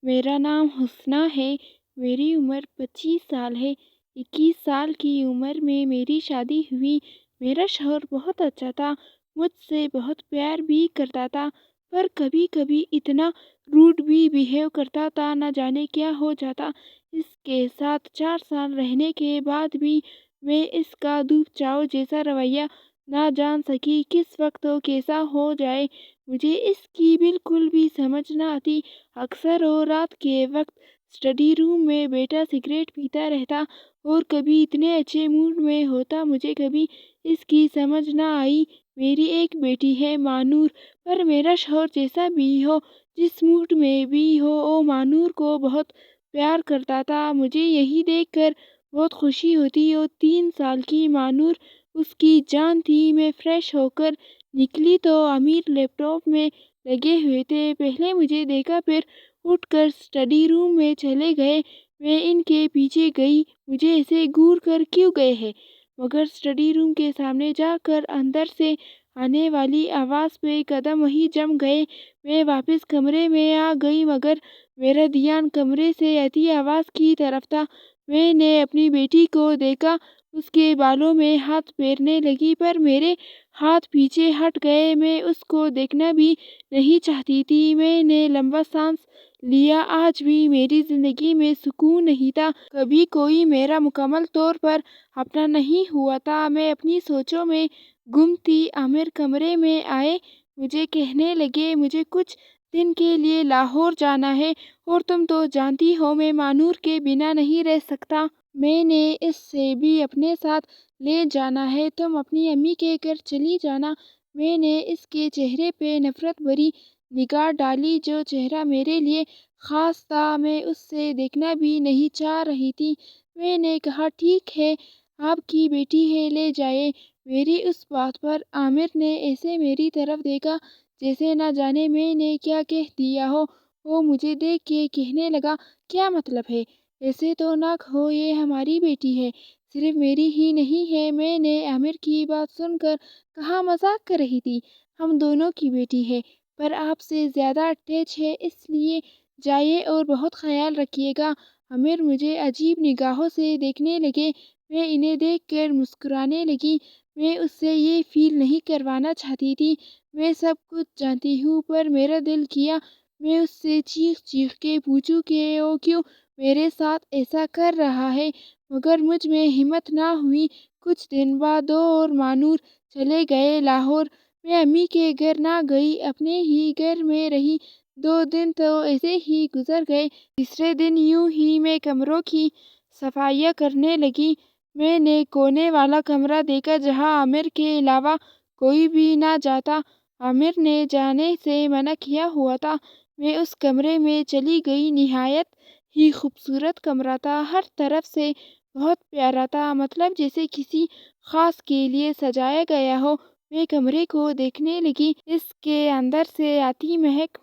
मेरा नाम हुस्ना है। मेरी उम्र 25 साल है। 21 साल की उम्र में मेरी शादी हुई। मेरा शौहर बहुत अच्छा था, मुझसे बहुत प्यार भी करता था, पर कभी-कभी इतना रूड भी बिहेव करता था, ना जाने क्या हो जाता। इसके साथ 4 साल रहने के बाद भी मैं इसका दूध चाव जैसा रवैया ना जान सकी, किस वक़्त वो कैसा हो जाए, मुझे इसकी बिल्कुल भी समझ ना आती। अक्सर वो रात के वक्त स्टडी रूम में बैठा सिगरेट पीता रहता और कभी इतने अच्छे मूड में होता, मुझे कभी इसकी समझ ना आई। मेरी एक बेटी है मानूर, पर मेरा शौहर जैसा भी हो, जिस मूड में भी हो, वो मानूर को बहुत प्यार करता था। मुझे यही देखकर बहुत खुशी होती। वो 3 साल की मानूर उसकी जान थी। मैं फ्रेश होकर निकली तो अमीर लैपटॉप में लगे हुए थे। पहले मुझे देखा, फिर उठकर स्टडी रूम में चले गए। मैं इनके पीछे गई, मुझे ऐसे घूर कर क्यों गए हैं, मगर स्टडी रूम के सामने जाकर अंदर से आने वाली आवाज़ पे कदम वहीं जम गए। मैं वापस कमरे में आ गई, मगर मेरा ध्यान कमरे से आती आवाज़ की तरफ था। मैंने अपनी बेटी को देखा, उसके बालों में हाथ फेरने लगी, पर मेरे हाथ पीछे हट गए। मैं उसको देखना भी नहीं चाहती थी। मैंने लंबा सांस लिया। आज भी मेरी जिंदगी में सुकून नहीं था। कभी कोई मेरा मुकम्मल तौर पर अपना नहीं हुआ था। मैं अपनी सोचों में गुम थी। आमिर कमरे में आए, मुझे कहने लगे, मुझे कुछ दिन के लिए लाहौर जाना है, और तुम तो जानती हो मैं मानूर के बिना नहीं रह सकता। मैंने इससे भी अपने साथ ले जाना है, तुम अपनी अम्मी के घर चली जाना। मैंने इसके चेहरे पे नफरत भरी निगाह डाली, जो चेहरा मेरे लिए खास था, मैं उससे देखना भी नहीं चाह रही थी। मैंने कहा, ठीक है, आपकी बेटी है, ले जाए। मेरी उस बात पर आमिर ने ऐसे मेरी तरफ देखा जैसे ना जाने मैंने क्या कह दिया हो। वो मुझे देख के कहने लगा, क्या मतलब है, ऐसे तो ना कहो, ये हमारी बेटी है, सिर्फ मेरी ही नहीं है। मैंने आमिर की बात सुनकर कहा, मजाक कर रही थी, हम दोनों की बेटी है, पर आपसे ज़्यादा अटैच है, इसलिए जाइए और बहुत ख्याल रखिएगा। आमिर मुझे अजीब निगाहों से देखने लगे। मैं इन्हें देखकर मुस्कुराने लगी। मैं उससे ये फील नहीं करवाना चाहती थी। मैं सब कुछ जानती हूँ, पर मेरा दिल किया मैं उससे चीख चीख के पूछूं कि वो क्यों मेरे साथ ऐसा कर रहा है, मगर मुझ में हिम्मत ना हुई। कुछ दिन बाद वो और मानूर चले गए लाहौर। मैं अम्मी के घर ना गई, अपने ही घर में रही। 2 दिन तो ऐसे ही गुजर गए। तीसरे दिन यूं ही मैं कमरों की सफाइयाँ करने लगी। मैंने कोने वाला कमरा देखा जहाँ आमिर के अलावा कोई भी ना जाता। आमिर ने जाने से मना किया हुआ था। मैं उस कमरे में चली गई। निहायत ही खूबसूरत कमरा था, हर तरफ से बहुत प्यारा था, मतलब जैसे किसी खास के लिए सजाया गया हो। मैं कमरे को देखने लगी। इसके अंदर से आती महक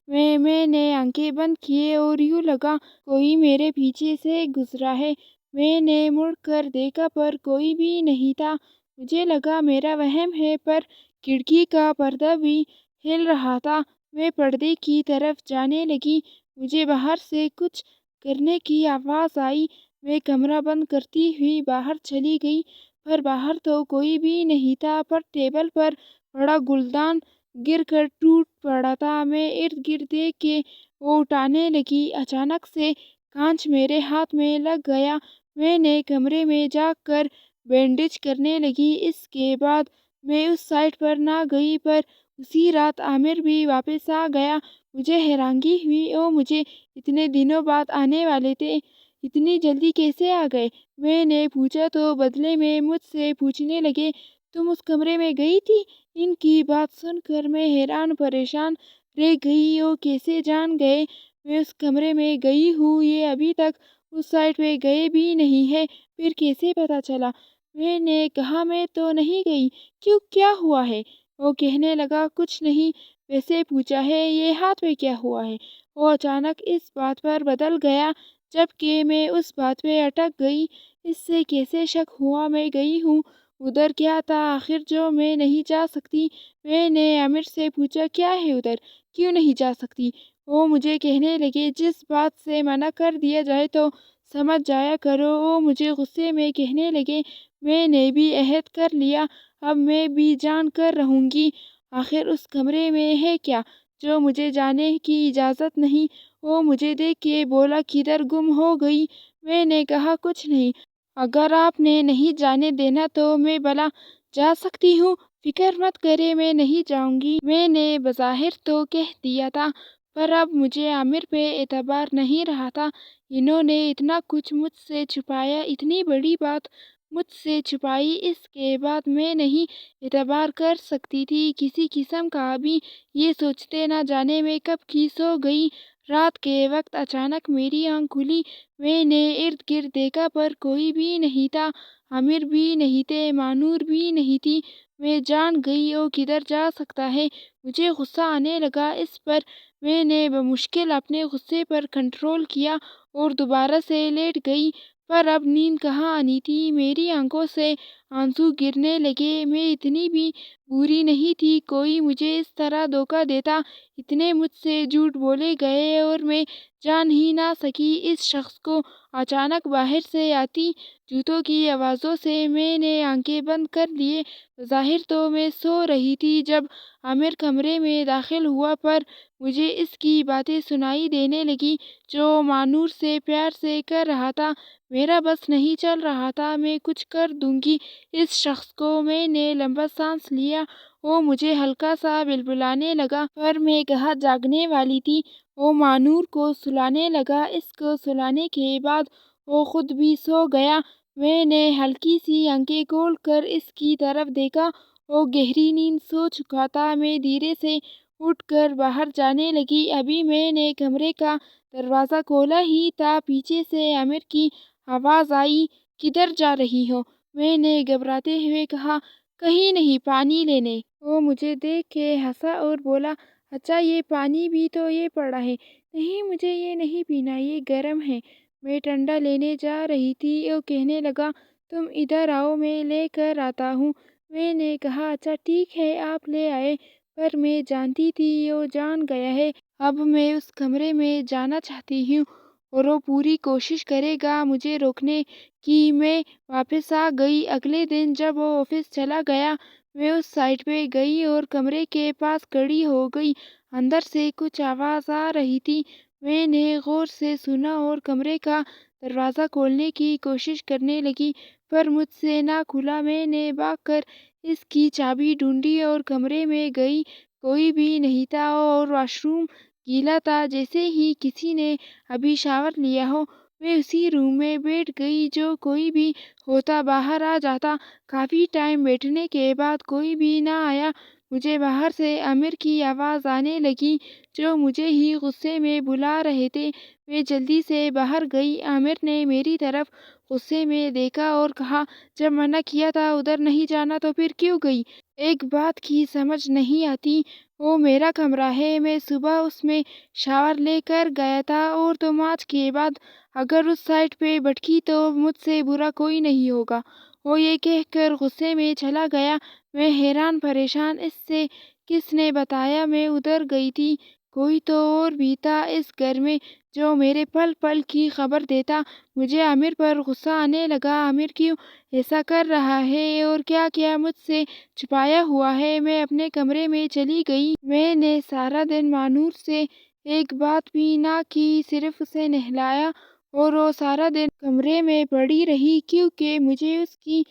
में मैंने आंखें बंद किए और यूं लगा कोई मेरे पीछे से गुजरा है। मैंने मुड़कर देखा, पर कोई भी नहीं था। मुझे लगा मेरा वहम है, पर खिड़की का पर्दा भी हिल रहा था। मैं पर्दे की तरफ जाने लगी। मुझे बाहर से कुछ करने की आवाज़ आई। मैं कमरा बंद करती हुई बाहर चली गई, पर बाहर तो कोई भी नहीं था, पर टेबल पर बड़ा गुलदान गिरकर टूट पड़ा था। मैं इर्द गिर्द देख के वो उठाने लगी। अचानक से कांच मेरे हाथ में लग गया। मैंने कमरे में जाकर बैंडेज करने लगी। इसके बाद मैं उस साइड पर ना गई, पर उसी रात आमिर भी वापस आ गया। मुझे हैरानगी हुई, ओ मुझे इतने दिनों बाद आने वाले थे, इतनी जल्दी कैसे आ गए। मैंने पूछा तो बदले में मुझसे पूछने लगे, तुम उस कमरे में गई थी। इनकी बात सुनकर मैं हैरान परेशान रह गई। वो कैसे जान गए मैं उस कमरे में गई हूँ, ये अभी तक उस साइड पे गए भी नहीं है, फिर कैसे पता चला। मैंने कहा, मैं तो नहीं गई, क्यों, क्या हुआ है। वो कहने लगा, कुछ नहीं, वैसे पूछा है, ये हाथ में क्या हुआ है। वो अचानक इस बात पर बदल गया, जबकि मैं उस बात पे अटक गई। इससे कैसे शक हुआ, मैं गई हूँ, उधर क्या था आखिर जो मैं नहीं जा सकती। मैंने आमिर से पूछा, क्या है उधर, क्यों नहीं जा सकती। وہ مجھے کہنے لگے، جس بات سے منع کر دیا جائے تو سمجھ جایا کرو۔ وہ مجھے غصے میں کہنے لگے، میں نے بھی عہد کر لیا، اب میں بھی جان کر رہوں گی۔ آخر اس کمرے میں ہے کیا جو مجھے جانے کی اجازت نہیں؟ وہ مجھے دیکھ کے بولا، کدھر گم ہو گئی؟ میں نے کہا، کچھ نہیں، اگر آپ نے نہیں جانے دینا تو میں بھلا جا سکتی ہوں۔ فکر مت کرے، میں نہیں جاؤں گی۔ میں نے بظاہر تو کہہ دیا تھا، پر اب مجھے عامر پہ اعتبار نہیں رہا تھا۔ انہوں نے اتنا کچھ مجھ سے چھپایا، اتنی بڑی بات مجھ سے چھپائی، اس کے بعد میں نہیں اعتبار کر سکتی تھی کسی قسم کا بھی۔ یہ سوچتے نہ جانے میں کب کی سو گئی۔ رات کے وقت اچانک میری آنکھ کھلی۔ میں نے ارد گرد دیکھا، پر کوئی بھی نہیں تھا، عامر بھی نہیں تھے، مانور بھی نہیں تھی۔ میں جان گئی وہ کدھر جا سکتا ہے۔ مجھے غصہ آنے لگا اس پر۔ میں نے بمشکل اپنے غصے پر کنٹرول کیا اور دوبارہ سے لیٹ گئی، پر اب نیند کہاں آنی تھی۔ میری آنکھوں سے آنسو گرنے لگے۔ میں اتنی بھی بری نہیں تھی، کوئی مجھے اس طرح دھوکہ دیتا۔ اتنے مجھ سے جھوٹ بولے گئے اور میں جان ہی نہ سکی اس شخص کو۔ اچانک باہر سے آتی جوتوں کی آوازوں سے میں نے آنکھیں بند کر لیے۔ بظاہر تو میں سو رہی تھی جب عامر کمرے میں داخل ہوا، پر مجھے اس کی باتیں سنائی دینے لگی جو مانور سے پیار سے کر رہا تھا۔ میرا بس نہیں چل رہا تھا، میں کچھ کر دوں گی اس شخص کو۔ میں نے لمبا سانس لیا۔ وہ مجھے ہلکا سا بلبلانے لگا، پر میں کہاں جاگنے والی تھی۔ وہ مانور کو سلانے لگا۔ اس کو سلانے کے بعد وہ خود بھی سو گیا۔ میں نے ہلکی سی آنکھیں کھول کر اس کی طرف دیکھا۔ وہ گہری نیند سو چکا تھا۔ میں دھیرے سے اٹھ کر باہر جانے لگی۔ ابھی میں نے کمرے کا دروازہ کھولا ہی تھا، پیچھے سے عامر کی آواز آئی، کدھر جا رہی ہو؟ میں نے گھبراتے ہوئے کہا، کہیں نہیں، پانی لینے۔ وہ مجھے دیکھ کے ہنسا اور بولا، اچھا، یہ پانی بھی تو یہ پڑا ہے۔ نہیں، مجھے یہ نہیں پینا، یہ گرم ہے۔ میں ٹھنڈا لینے جا رہی تھی، وہ کہنے لگا، تم ادھر آؤ، میں لے کر آتا ہوں۔ میں نے کہا، اچھا ٹھیک ہے، آپ لے آئے۔ پر میں جانتی تھی وہ جان گیا ہے۔ اب میں اس کمرے میں جانا چاہتی ہوں اور وہ پوری کوشش کرے گا مجھے روکنے کی۔ میں واپس آ گئی۔ اگلے دن جب وہ آفس چلا گیا، میں اس سائٹ پہ گئی اور کمرے کے پاس کھڑی ہو گئی۔ اندر سے کچھ آواز آ رہی تھی۔ میں نے غور سے سنا اور کمرے کا دروازہ کھولنے کی کوشش کرنے لگی، پر مجھ سے نہ کھلا۔ میں نے بھاگ کر اس کی چابی ڈھونڈی اور کمرے میں گئی، کوئی بھی نہیں تھا اور واش روم گیلا تھا، جیسے ہی کسی نے ابھی شاور لیا ہو۔ میں اسی روم میں بیٹھ گئی، جو کوئی بھی ہوتا باہر آ جاتا۔ کافی ٹائم بیٹھنے کے بعد کوئی بھی نہ آیا۔ مجھے باہر سے عامر کی آواز آنے لگی، جو مجھے ہی غصے میں بلا رہے تھے۔ میں جلدی سے باہر گئی۔ عامر نے میری طرف غصے میں دیکھا اور کہا، جب منع کیا تھا ادھر نہیں جانا تو پھر کیوں گئی؟ ایک بات کی سمجھ نہیں آتی، وہ میرا کمرہ ہے، میں صبح اس میں شاور لے کر گیا تھا، اور تم آج کے بعد اگر اس سائٹ پہ بھٹکی تو مجھ سے برا کوئی نہیں ہوگا۔ وہ یہ کہہ کر غصے میں چلا گیا۔ میں حیران پریشان، اس سے کس نے بتایا میں ادھر گئی تھی؟ کوئی تو اور بھی تھا اس گھر میں جو میرے پل پل کی خبر دیتا۔ مجھے عامر پر غصہ آنے لگا۔ عامر کیوں ایسا کر رہا ہے اور کیا کیا مجھ سے چھپایا ہوا ہے؟ میں اپنے کمرے میں چلی گئی۔ میں نے سارا دن مانور سے ایک بات بھی نہ کی، صرف اسے نہلایا، اور وہ سارا دن کمرے میں پڑی رہی، کیونکہ مجھے اس کی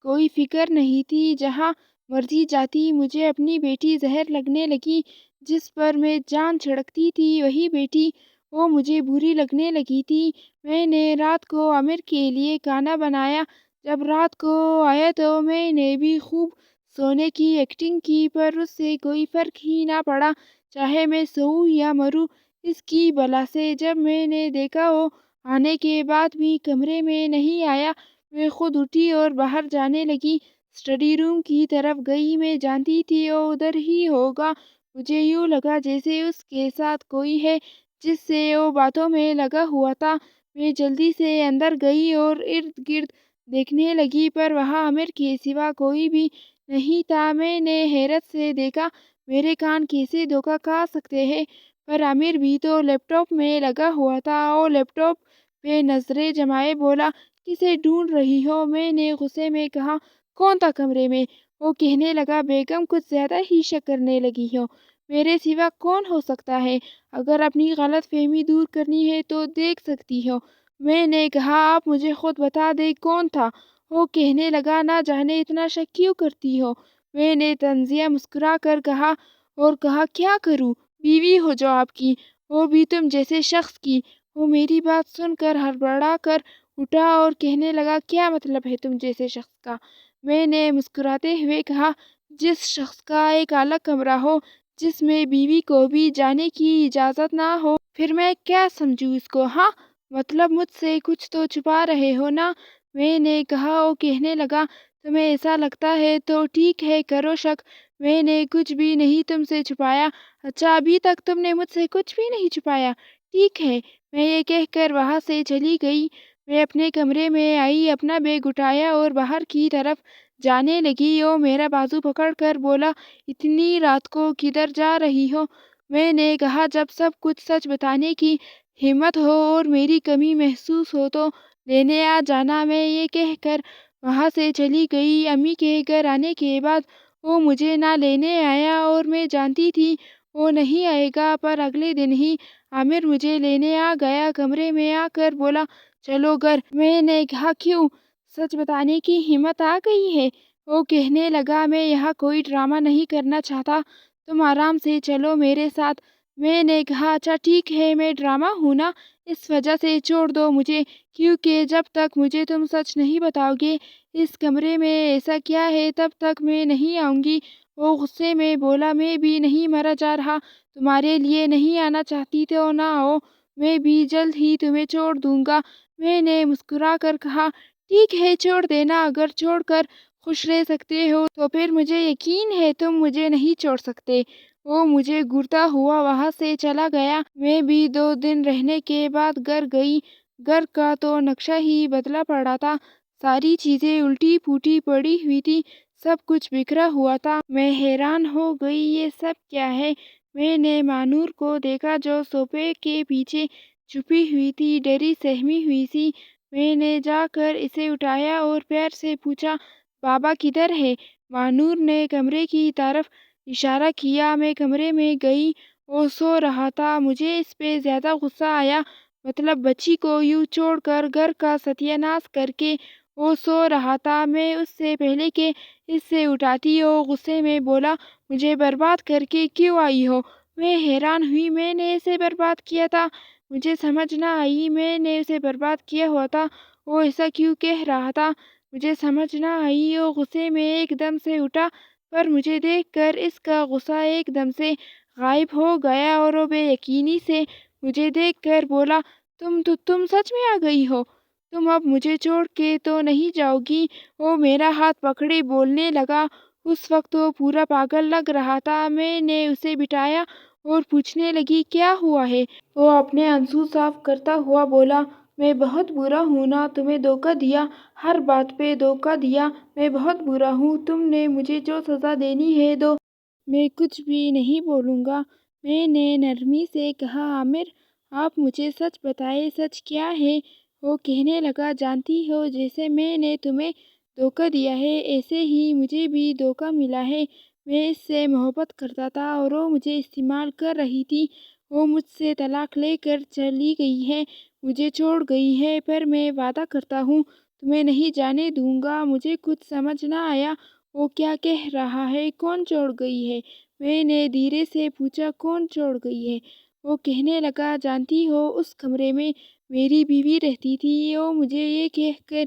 کوئی فکر نہیں تھی۔ جہاں مرضی جاتی، مجھے اپنی بیٹی زہر لگنے لگی۔ جس پر میں جان چھڑکتی تھی وہی بیٹی وہ مجھے بری لگنے لگی تھی۔ میں نے رات کو عامر کے لیے کھانا بنایا۔ جب رات کو آیا تو میں نے بھی خوب سونے کی ایکٹنگ کی، پر اس سے کوئی فرق ہی نہ پڑا، چاہے میں سوؤں یا مروں اس کی بلا سے۔ جب میں نے دیکھا وہ آنے کے بعد بھی کمرے میں نہیں آیا، میں خود اٹھی اور باہر جانے لگی، اسٹڈی روم کی طرف گئی۔ میں جانتی تھی وہ ادھر ہی ہوگا۔ مجھے یوں لگا جیسے اس کے ساتھ کوئی ہے جس سے وہ باتوں میں لگا ہوا تھا۔ میں جلدی سے اندر گئی اور ارد گرد دیکھنے لگی، پر وہاں عامر کے سوا کوئی بھی نہیں تھا۔ میں نے حیرت سے دیکھا، میرے کان کیسے دھوکہ کھا سکتے ہیں؟ पर आमिर भी तो लैपटॉप में लगा हुआ था। और लैपटॉप पे नजरें जमाए बोला, किसे ढूंढ रही हो? मैंने गुस्से में कहा, कौन था कमरे में? वो कहने लगा, बेगम कुछ ज्यादा ही शक करने लगी हो। मेरे सिवा कौन हो सकता है? अगर अपनी गलत फहमी दूर करनी है तो देख सकती हो। मैंने कहा, आप मुझे खुद बता दे कौन था। वो कहने लगा, ना जाने इतना शक क्यों करती हो? मैंने तंजिया मुस्कुरा कर कहा, और कहा, क्या करूं? बीवी हो जो आपकी, वो भी तुम जैसे शख्स की। वो मेरी बात सुनकर हड़बड़ा कर उठा और कहने लगा, क्या मतलब है तुम जैसे शख्स का? मैंने मुस्कुराते हुए कहा, जिस शख्स का एक अलग कमरा हो, जिसमें बीवी को भी जाने की इजाजत ना हो। फिर मैं क्या समझूं इसको? हाँ, मतलब मुझसे कुछ तो छुपा रहे हो ना? मैंने कहा। वो कहने लगा, तुम्हें ऐसा लगता है तो ठीक है, करो शक। मैंने कुछ भी नहीं तुमसे छुपाया। अच्छा, अभी तक तुमने मुझसे कुछ भी नहीं छुपाया? ठीक है। मैं ये कहकर वहां से चली गई। मैं अपने कमरे में आई, अपना बैग उठाया और बाहर की तरफ जाने लगी। वो मेरा बाजू पकड़कर बोला, इतनी रात को किधर जा रही हो? मैंने कहा, जब सब कुछ सच बताने की हिम्मत हो और मेरी कमी महसूस हो तो लेने आ जाना। मैं ये कहकर वहां से चली गई। अम्मी के घर आने के बाद वो मुझे ना लेने आया और मैं जानती थी वो नहीं आएगा। पर अगले दिन ही आमिर मुझे लेने आ गया। कमरे में आकर बोला, चलो घर। मैंने कहा, क्यों? सच बताने की हिम्मत आ गई है? वो कहने लगा, मैं यहाँ कोई ड्रामा नहीं करना चाहता, तुम आराम से चलो मेरे साथ। मैंने कहा, अच्छा ठीक है, मैं ड्रामा हूँ ना, इस वजह से छोड़ दो मुझे, क्योंकि जब तक मुझे तुम सच नहीं बताओगे इस कमरे में ऐसा क्या है, तब तक मैं नहीं आऊंगी। वो गुस्से में बोला, मैं भी नहीं मरा जा रहा, तुम्हारे लिए नहीं आना चाहती तो ना आओ, मैं भी जल्द ही तुम्हें छोड़ दूंगा। मैंने मुस्कुरा कर कहा, ठीक है, छोड़ देना। अगर छोड़कर खुश रह सकते हो तो फिर मुझे यकीन है तुम मुझे नहीं छोड़ सकते। वो मुझे घूरता हुआ वहां से चला गया। मैं भी 2 दिन रहने के बाद घर गई। घर का तो नक्शा ही बदला पड़ा था। सारी चीजें उल्टी पुल्टी पड़ी हुई थी, सब कुछ बिखरा हुआ था। मैं हैरान हो गई, ये सब क्या है? मैंने मानूर को देखा जो सोफे के पीछे छुपी हुई थी, डरी सहमी हुई सी। मैंने जाकर इसे उठाया और प्यार से पूछा, बाबा किधर है? मानूर ने कमरे की तरफ इशारा किया। मैं कमरे में गई। वो सो रहा था। मुझे इस पे ज्यादा गुस्सा आया। मतलब बच्ची को यूं छोड़कर घर का सत्यानाश करके वो सो रहा था। मैं उससे पहले के इससे उठाती और गुस्से में बोला, मुझे बर्बाद करके क्यों आई हो? मैं हैरान हुई, मैंने इसे बर्बाद किया था? मुझे समझ ना आई, मैंने उसे बर्बाद किया हुआ था, वो ऐसा क्यों कह रहा था? मुझे समझ ना आई। वो गुस्से में एकदम से उठा, पर मुझे देखकर इसका गुस्सा एकदम से गायब हो गया और वो बेयकीनी से मुझे देखकर बोला, तुम सच में आ गई हो? तुम अब मुझे छोड़ के तो नहीं जाओगी? वो मेरा हाथ पकड़े बोलने लगा। उस वक्त वो पूरा पागल लग रहा था। मैंने उसे बिठाया और पूछने लगी, क्या हुआ है? वो अपने आंसू साफ करता हुआ बोला, मैं बहुत बुरा हूँ ना, तुम्हें धोखा दिया, हर बात पे धोखा दिया। मैं बहुत बुरा हूँ, तुमने मुझे जो सजा देनी है दो, मैं कुछ भी नहीं बोलूँगा। मैंने नरमी से कहा, आमिर आप मुझे सच बताएं, सच क्या है? वो कहने लगा, जानती हो, जैसे मैंने तुम्हें धोखा दिया है ऐसे ही मुझे भी धोखा मिला है। मैं इससे मोहब्बत करता था और वो मुझे इस्तेमाल कर रही थी। वो मुझसे तलाक लेकर चली गई है, मुझे छोड़ गई है, पर मैं वादा करता हूँ तुम्हें नहीं जाने दूंगा। मुझे कुछ समझ ना आया, वो क्या कह रहा है? कौन छोड़ गई है? मैंने धीरे से पूछा, कौन छोड़ गई है? वो कहने लगा, जानती हो, उस कमरे में मेरी बीवी रहती थी, वो मुझे ये कहकर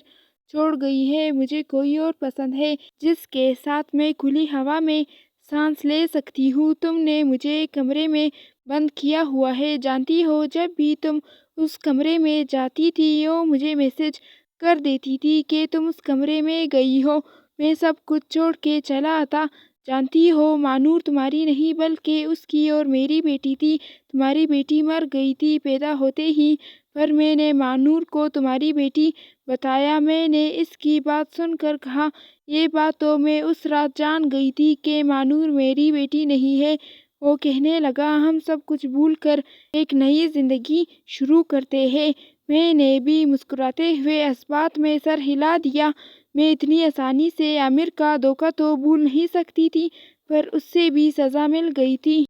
छोड़ गई है, मुझे कोई और पसंद है जिसके साथ मैं खुली हवा में सांस ले सकती हूँ। तुमने मुझे कमरे में बंद किया हुआ है। जानती हो, जब भी तुम उस कमरे में जाती थी वो मुझे मैसेज कर देती थी कि तुम उस कमरे में गई हो। मैं सब कुछ छोड़ के चला आता। जानती हो, मानूर तुम्हारी नहीं बल्कि उसकी और मेरी बेटी थी। तुम्हारी बेटी मर गई थी पैदा होते ही, पर मैंने मानूर को तुम्हारी बेटी बताया। मैंने इसकी बात सुनकर कहा, ये बात तो मैं उस रात जान गई थी कि मानूर मेरी बेटी नहीं है। وہ کہنے لگا، ہم سب کچھ بھول کر ایک نئی زندگی شروع کرتے ہیں۔ میں نے بھی مسکراتے ہوئے اس بات میں سر ہلا دیا۔ میں اتنی آسانی سے عامر کا دھوکہ تو بھول نہیں سکتی تھی، پر اس سے بھی سزا مل گئی تھی۔